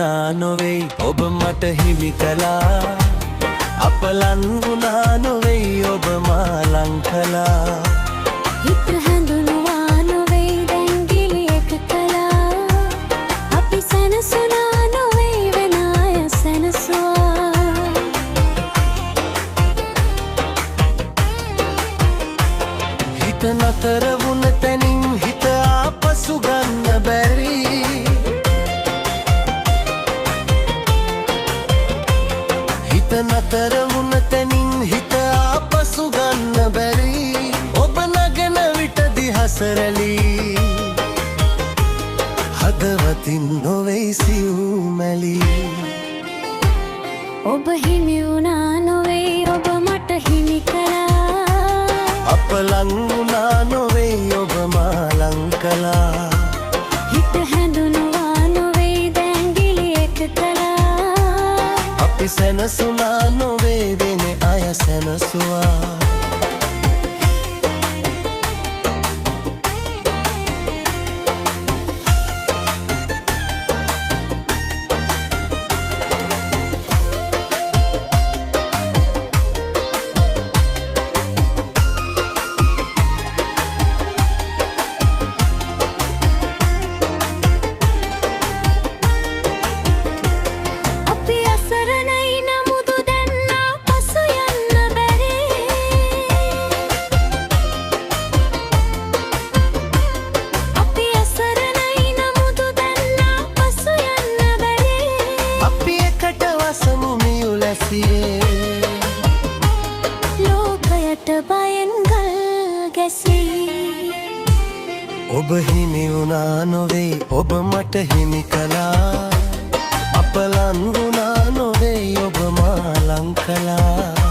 වුණා නොවෙයි ඔබ මට හිමි කළා අපලන් වුණා නොවෙයි ඔබ මා ලං කළා හිත හැඳුනුවා නොවෙයි දැන් ගිලියක කළා අපි සැනසුණා නොවෙයි වෙන අය සැනසුවා හිත නතර වුණ තැනින් හිත ආපසු ගන්න බැරි හිත නතර වුණ තැනින් හිත ආපසු ගන්න බැරි ඔබ නගන විට දිහස රැලි හදවතින් නොවෙයි සිව්මැලි ඔබ හිමි වුණා නොවෙයි ඔබ මට හිමි කළා අපලං වුණා නොවෙයි ඔබ මා ලං කළා හිත හැඳුනුවා නොවෙයි දැන් ගිලියක කළා අපි සැනසුණා නොවේ වෙන අය සැනසුවා ලෝකයට බයෙන් ගල් ගැසී ඔබ හිමි වුණා නොවෙයි ඔබ මට හිමි කළා අපලන් වුණා නොවෙයි ඔබ මා ලං කළා